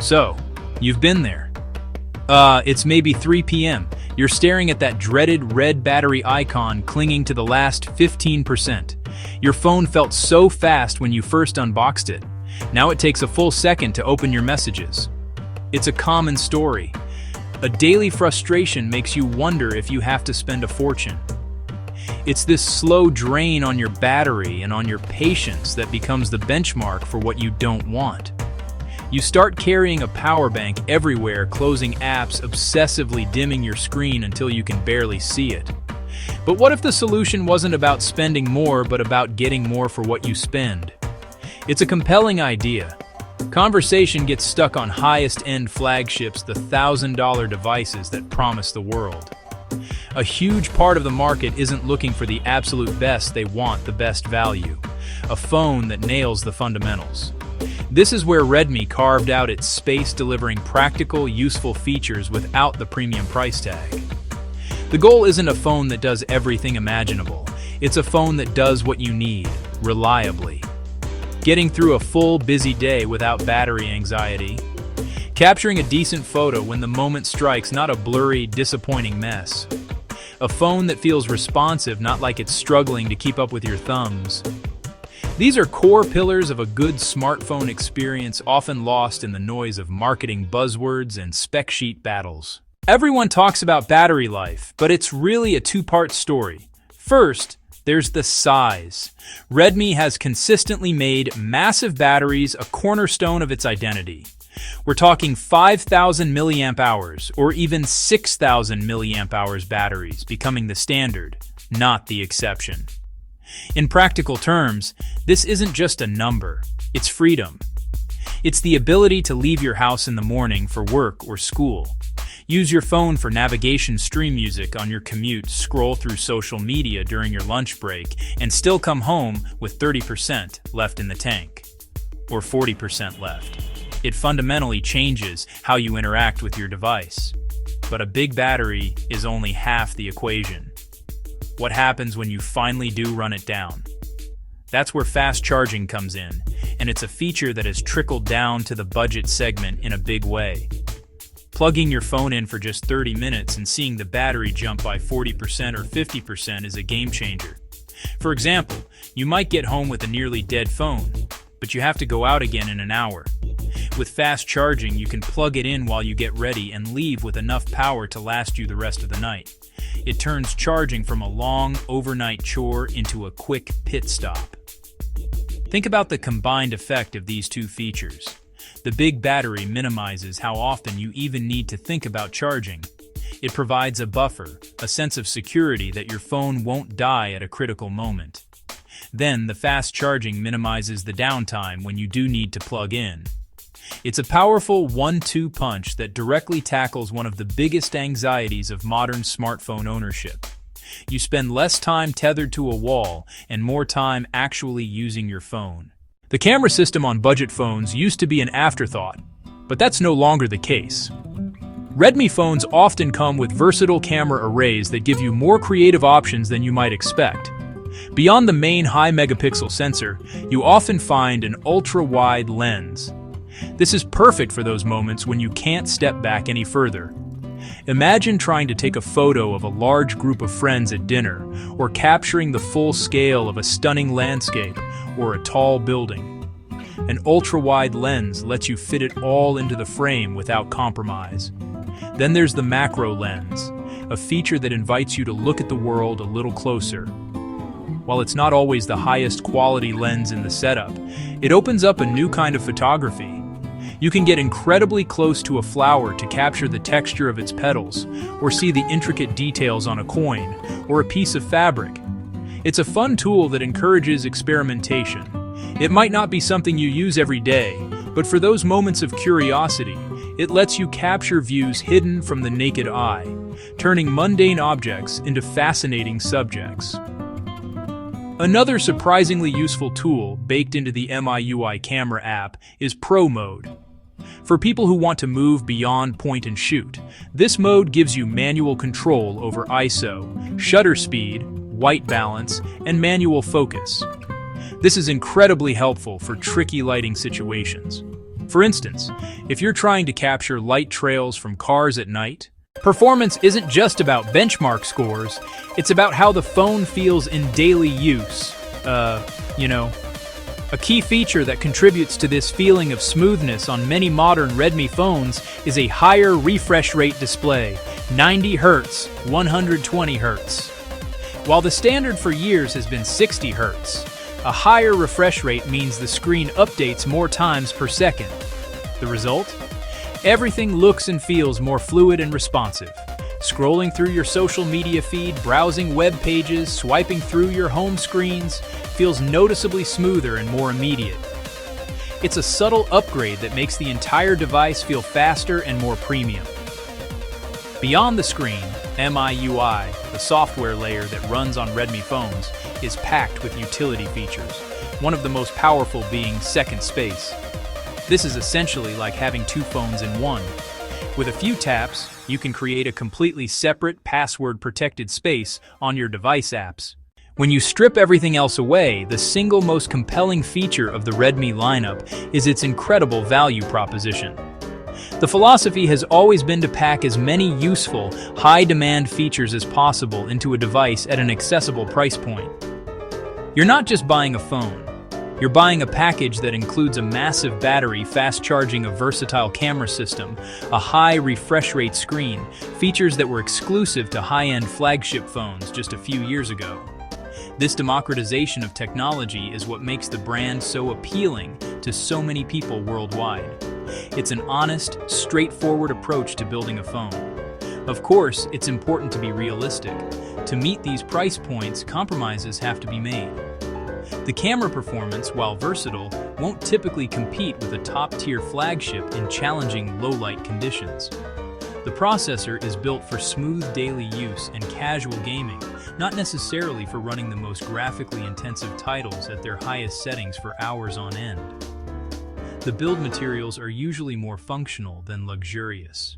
So, you've been there. It's maybe 3 p.m. You're staring at that dreaded red battery icon clinging to the last 15%. Your phone felt so fast when you first unboxed it. Now it takes a full second to open your messages. It's a common story. A daily frustration makes you wonder if you have to spend a fortune. It's this slow drain on your battery and on your patience that becomes the benchmark for what you don't want. You start carrying a power bank everywhere, closing apps, obsessively dimming your screen until you can barely see it. But what if the solution wasn't about spending more, but about getting more for what you spend? It's a compelling idea. Conversation gets stuck on highest-end flagships, the $1,000 devices that promise the world. A huge part of the market isn't looking for the absolute best, they want the best value. A phone that nails the fundamentals. This is where Redmi carved out its space, delivering practical, useful features without the premium price tag. The goal isn't a phone that does everything imaginable. It's a phone that does what you need, reliably. Getting through a full, busy day without battery anxiety. Capturing a decent photo when the moment strikes, not a blurry, disappointing mess. A phone that feels responsive, not like it's struggling to keep up with your thumbs. These are core pillars of a good smartphone experience, often lost in the noise of marketing buzzwords and spec sheet battles. Everyone talks about battery life, but it's really a two-part story. First, there's the size. Redmi has consistently made massive batteries a cornerstone of its identity. We're talking 5,000 milliamp hours or even 6,000 milliamp hours batteries becoming the standard, not the exception. In practical terms, this isn't just a number, it's freedom. It's the ability to leave your house in the morning for work or school. Use your phone for navigation, stream music on your commute, scroll through social media during your lunch break, and still come home with 30% left in the tank. Or 40% left. It fundamentally changes how you interact with your device. But a big battery is only half the equation. What happens when you finally do run it down? That's where fast charging comes in, and it's a feature that has trickled down to the budget segment in a big way. Plugging your phone in for just 30 minutes and seeing the battery jump by 40% or 50% is a game changer. For example, you might get home with a nearly dead phone, but you have to go out again in an hour. With fast charging, you can plug it in while you get ready and leave with enough power to last you the rest of the night. It turns charging from a long, overnight chore into a quick pit stop. Think about the combined effect of these two features. The big battery minimizes how often you even need to think about charging. It provides a buffer, a sense of security that your phone won't die at a critical moment. Then, the fast charging minimizes the downtime when you do need to plug in. It's a powerful 1-2 punch that directly tackles one of the biggest anxieties of modern smartphone ownership. You spend less time tethered to a wall and more time actually using your phone. The camera system on budget phones used to be an afterthought, but that's no longer the case. Redmi phones often come with versatile camera arrays that give you more creative options than you might expect. Beyond the main high-megapixel sensor, you often find an ultra-wide lens. This is perfect for those moments when you can't step back any further. Imagine trying to take a photo of a large group of friends at dinner, or capturing the full scale of a stunning landscape or a tall building. An ultra-wide lens lets you fit it all into the frame without compromise. Then there's the macro lens, a feature that invites you to look at the world a little closer. While it's not always the highest quality lens in the setup, it opens up a new kind of photography. You can get incredibly close to a flower to capture the texture of its petals, or see the intricate details on a coin, or a piece of fabric. It's a fun tool that encourages experimentation. It might not be something you use every day, but for those moments of curiosity, it lets you capture views hidden from the naked eye, turning mundane objects into fascinating subjects. Another surprisingly useful tool baked into the MIUI camera app is Pro Mode. For people who want to move beyond point and shoot, this mode gives you manual control over ISO, shutter speed, white balance, and manual focus. This is incredibly helpful for tricky lighting situations. For instance, if you're trying to capture light trails from cars at night, performance isn't just about benchmark scores, it's about how the phone feels in daily use. A key feature that contributes to this feeling of smoothness on many modern Redmi phones is a higher refresh rate display, 90 Hz, 120 Hz. While the standard for years has been 60 Hz, a higher refresh rate means the screen updates more times per second. The result? Everything looks and feels more fluid and responsive. Scrolling through your social media feed, browsing web pages, swiping through your home screens feels noticeably smoother and more immediate. It's a subtle upgrade that makes the entire device feel faster and more premium. Beyond the screen, MIUI, the software layer that runs on Redmi phones, is packed with utility features, one of the most powerful being second space. This is essentially like having two phones in one. With a few taps, you can create a completely separate, password-protected space on your device apps. When you strip everything else away, the single most compelling feature of the Redmi lineup is its incredible value proposition. The philosophy has always been to pack as many useful, high-demand features as possible into a device at an accessible price point. You're not just buying a phone. You're buying a package that includes a massive battery, fast charging, a versatile camera system, a high refresh rate screen, features that were exclusive to high-end flagship phones just a few years ago. This democratization of technology is what makes the brand so appealing to so many people worldwide. It's an honest, straightforward approach to building a phone. Of course, it's important to be realistic. To meet these price points, compromises have to be made. The camera performance, while versatile, won't typically compete with a top-tier flagship in challenging low-light conditions. The processor is built for smooth daily use and casual gaming, not necessarily for running the most graphically intensive titles at their highest settings for hours on end. The build materials are usually more functional than luxurious.